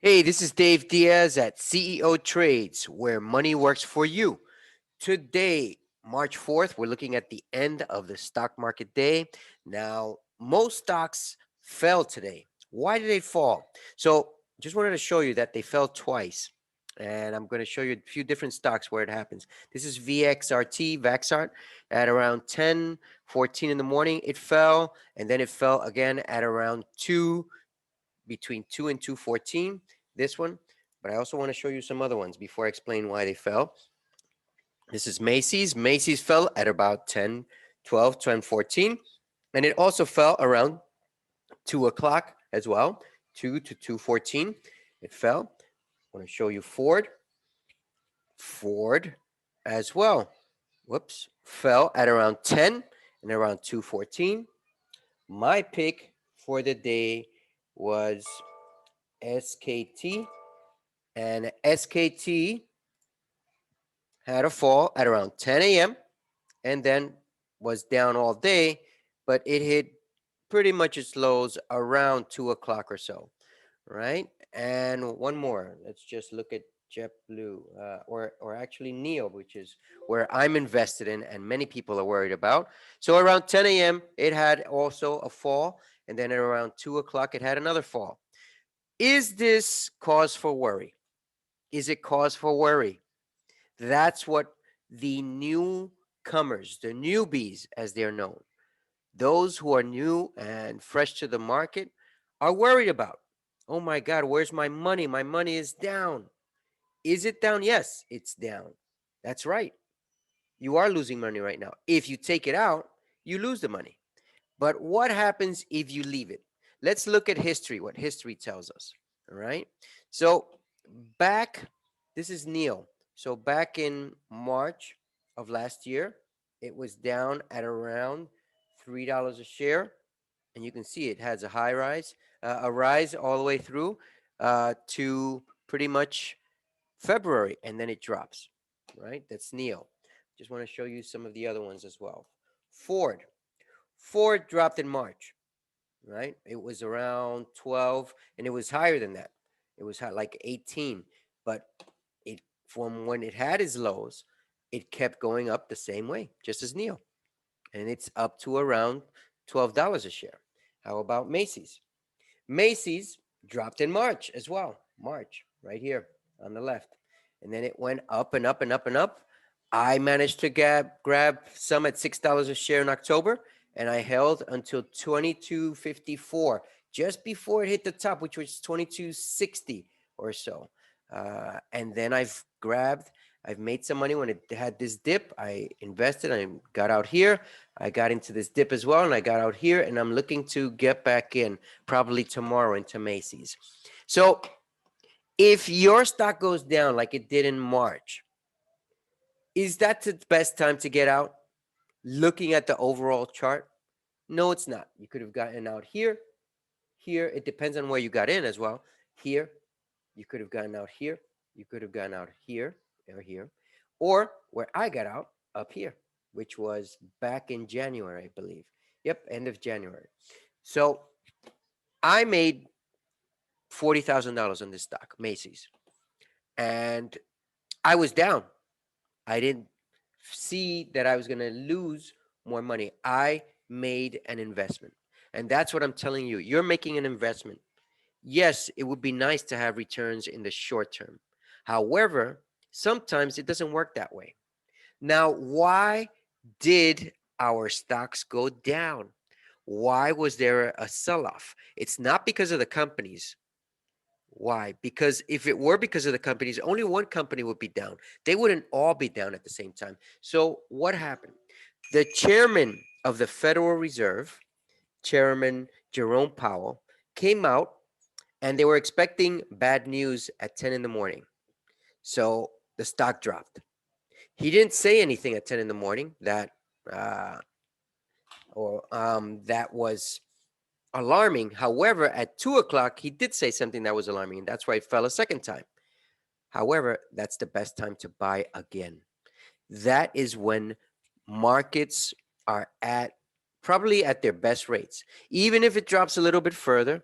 Hey, this is Dave Diaz at CEO Trades, where money works for you. Today, March 4th, we're looking at the end of the stock market day. Now, most stocks fell today. Why did they fall? So, just wanted to show you that they fell twice. And I'm going to show you a few different stocks where it happens. This is Vaxart, at around 10:14 in the morning. It fell, and then it fell again at around 2 between 2 and 2:14, this one, but I also want to show you some other ones before I explain why they fell. This is Macy's. Macy's fell at about 10, 12, 10:14, and it also fell around 2 o'clock as well, 2 to 2:14. It fell. I want to show you Ford. Ford as well. Whoops. Fell at around 10 and around 2:14. My pick for the day was SKT. And SKT had a fall at around 10 a.m. and then was down all day, but it hit pretty much its lows around 2 o'clock or so, right? And one more. Let's just look at JetBlue, or actually NEO, which is where I'm invested in, and many people are worried about. So around 10 a.m., it had also a fall, and then at around 2 o'clock, it had another fall. Is this cause for worry? Is it cause for worry? That's what the newcomers, the newbies, as they're known, those who are new and fresh to the market, are worried about. Oh my God, where's my money? My money is down. Is it down? Yes, it's down. That's right. You are losing money right now. If you take it out, you lose the money. But what happens if you leave it? Let's look at history, what history tells us. All right. So back, this is Neil. So back in March of last year, it was down at around $3 a share. And you can see it has a high rise, a rise all the way through to pretty much February, and then it drops, right? That's Neil. Just want to show you some of the other ones as well. Ford. Ford dropped in March, right? It was around 12, and it was higher than that. It was like 18, but it from when it had its lows, it kept going up the same way, just as Neil, and it's up to around $12 a share. How about Macy's? Macy's dropped in March as well. March, right here on the left, and then it went up and up and up and up. I managed to grab some at $6 a share in October, and I held until 22.54, just before it hit the top, which was 22.60 or so. And then I've made some money when it had this dip. I invested, I got out here. I got into this dip as well, and I got out here, and I'm looking to get back in probably tomorrow into Macy's. So if your stock goes down like it did in March, is that the best time to get out? Looking at the overall chart? No, it's not. You could have gotten out here, here. It depends on where you got in as well. Here, you could have gotten out here. You could have gotten out here or here. Or where I got out, up here, which was back in January, I believe. Yep, end of January. So I made $40,000 on this stock, Macy's. And I was down. I didn't see that I was going to lose more money. I made an investment. And that's what I'm telling you. You're making an investment. Yes, it would be nice to have returns in the short term. However, sometimes it doesn't work that way. Now, why did our stocks go down? Why was there a sell off? It's not because of the companies. Why? Because if it were because of the companies, only one company would be down. They wouldn't all be down at the same time. So, what happened? The chairman of the Federal Reserve, Chairman Jerome Powell, came out, and they were expecting bad news at 10 in the morning. So the stock dropped. He didn't say anything at 10 in the morning uh, that was alarming. However, at 2 o'clock, he did say something that was alarming, and that's why it fell a second time. However, that's the best time to buy again. That is when markets are at probably at their best rates. Even if it drops a little bit further,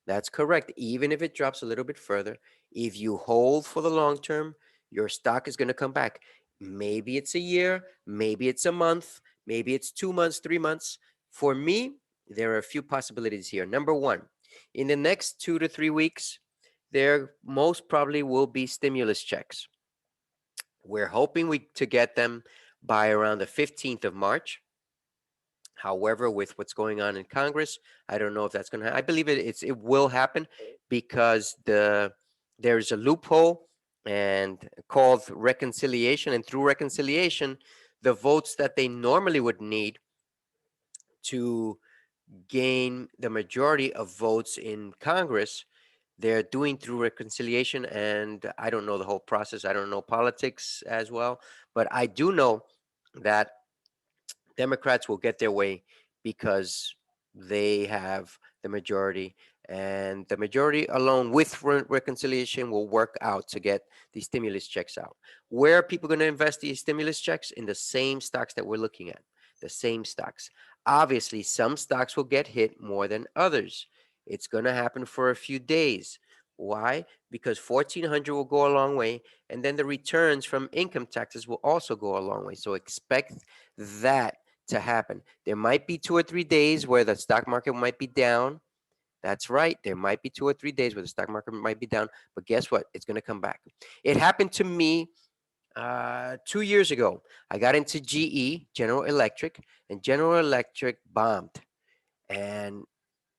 That's correct. Even if it drops a little bit further, if you hold for the long term, your stock is going to come back. Maybe it's a year, maybe it's a month, maybe it's 2 months, 3 months. For me, there are a few possibilities here. Number one, in the next 2 to 3 weeks, there most probably will be stimulus checks. We're hoping to get them by around the 15th of March. However, with what's going on in Congress, I don't know if that's going to. I believe it will happen because there's a loophole and called reconciliation, and through reconciliation, the votes that they normally would need to gain the majority of votes in Congress, they're doing through reconciliation. And I don't know the whole process. I don't know politics as well, but I do know that Democrats will get their way because they have the majority, and the majority alone with reconciliation will work out to get these stimulus checks out. Where are people going to invest these stimulus checks? In the same stocks that we're looking at, the same stocks. Obviously, some stocks will get hit more than others. It's going to happen for a few days. Why? Because 1400 will go a long way, and then the returns from income taxes will also go a long way. So expect that to happen. There might be 2 or 3 days where the stock market might be down. That's right. There might be 2 or 3 days where the stock market might be down, but guess what? It's going to come back. It happened to me 2 years ago. I got into GE, General Electric, and General Electric bombed. And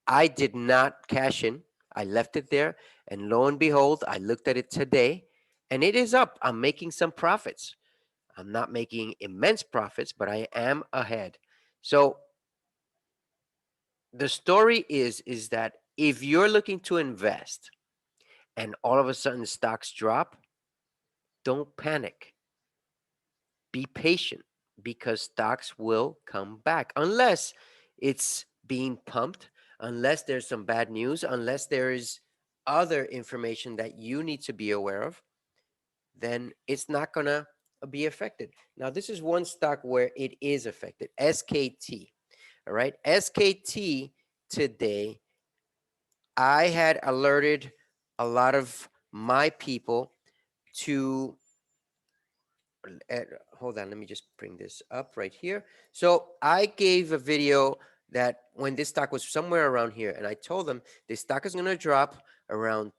I did not cash in. I left it there. And lo and behold, I looked at it today and it is up. I'm making some profits. I'm not making immense profits, but I am ahead. So the story is that if you're looking to invest and all of a sudden stocks drop, don't panic. Be patient because stocks will come back unless it's being pumped, unless there's some bad news, unless there is other information that you need to be aware of, then it's not going to be affected. Now, this is one stock where it is affected, SKT. All right. SKT today, I had alerted a lot of my people to, uh, hold on, let me just bring this up right here. So I gave a video that when this stock was somewhere around here, and I told them this stock is going to drop around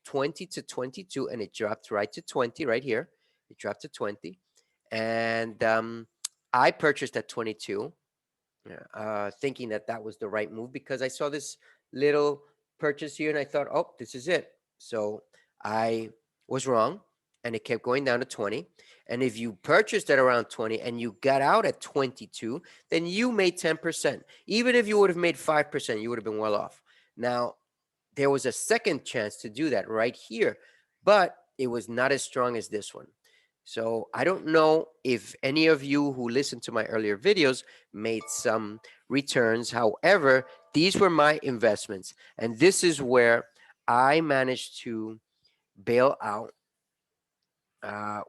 20 to 22, and it dropped right to 20 right here. It dropped to 20. And I purchased at 22, thinking that that was the right move because I saw this little purchase here and I thought, oh, this is it. So I was wrong and it kept going down to 20. And if you purchased at around 20 and you got out at 22, then you made 10%. Even if you would have made 5%, you would have been well off. Now, there was a second chance to do that right here, but it was not as strong as this one. So I don't know if any of you who listened to my earlier videos made some returns. However, these were my investments. And this is where I managed to bail out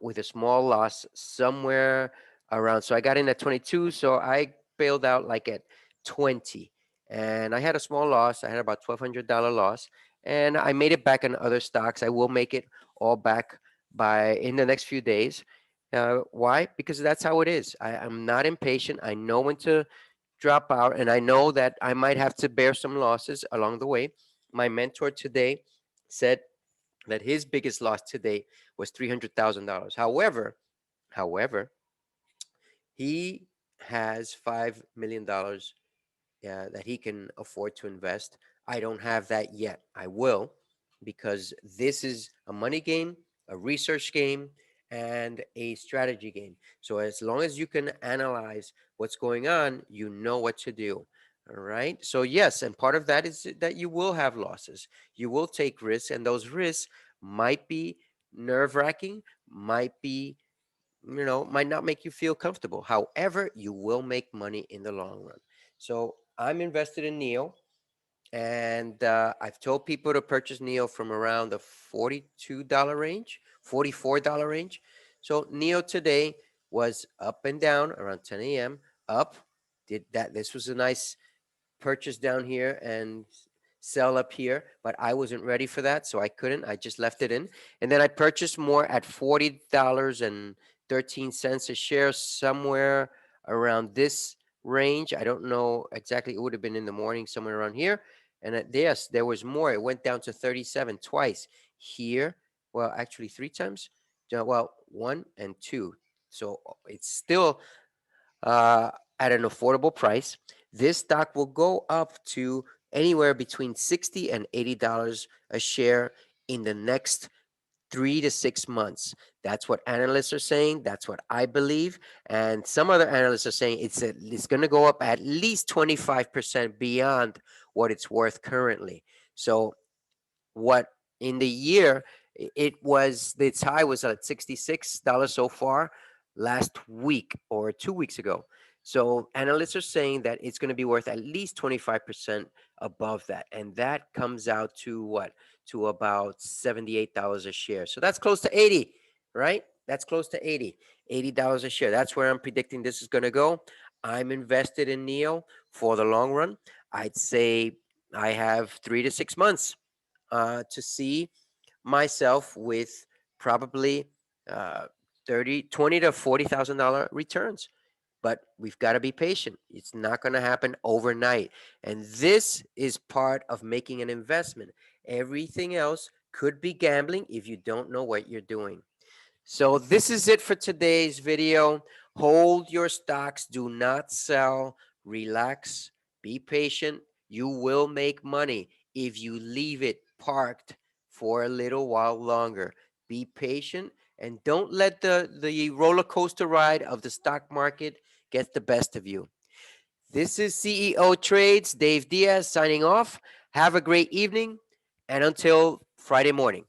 with a small loss somewhere around. So I got in at 22. So I bailed out like at 20. And I had a small loss. I had about $1,200 loss. And I made it back in other stocks. I will make it all back by in the next few days. Why? Because that's how it is. I'm not impatient. I know when to drop out, and I know that I might have to bear some losses along the way. My mentor today said that his biggest loss today was $300,000. However, he has $5 million that he can afford to invest. I don't have that yet. I will, because this is a money game, a research game, and a strategy game. So as long as you can analyze what's going on, you know what to do. All right. So yes, and part of that is that you will have losses. You will take risks, and those risks might be nerve wracking, might be, might not make you feel comfortable. However, you will make money in the long run. So I'm invested in Neo, and I've told people to purchase Neo from around the $42 range, $44 range. So Neo today was up and down around 10 a.m. Up, did that. This was a nice purchase down here and sell up here, but I wasn't ready for that, so I couldn't. I just left it in. And then I purchased more at $40.13 a share, somewhere around this range. I don't know exactly. It would have been in the morning, somewhere around here. And yes, there was more. It went down to 37 twice here. Well, actually, three times. Well, one and two. So it's still uh, at an affordable price. This stock will go up to anywhere between $60 and $80 a share in the next 3 to 6 months. That's what analysts are saying. That's what I believe. And some other analysts are saying it's going to go up at least 25% beyond what it's worth currently. So what in the year it was, its high was at $66 so far last week or 2 weeks ago. So analysts are saying that it's going to be worth at least 25% above that, and that comes out to what, to about $78 a share. So that's close to 80, right? That's close to 80 dollars a share. That's where I'm predicting this is going to go. I'm invested in Neo for the long run. I'd say I have 3 to 6 months to see myself with probably uh, 30, 20 to $40,000 returns. But we've got to be patient. It's not going to happen overnight. And this is part of making an investment. Everything else could be gambling if you don't know what you're doing. So this is it for today's video. Hold your stocks. Do not sell. Relax. Be patient. You will make money if you leave it parked for a little while longer. Be patient and don't let the roller coaster ride of the stock market get the best of you. This is CEO Trades, Dave Diaz signing off. Have a great evening and until Friday morning.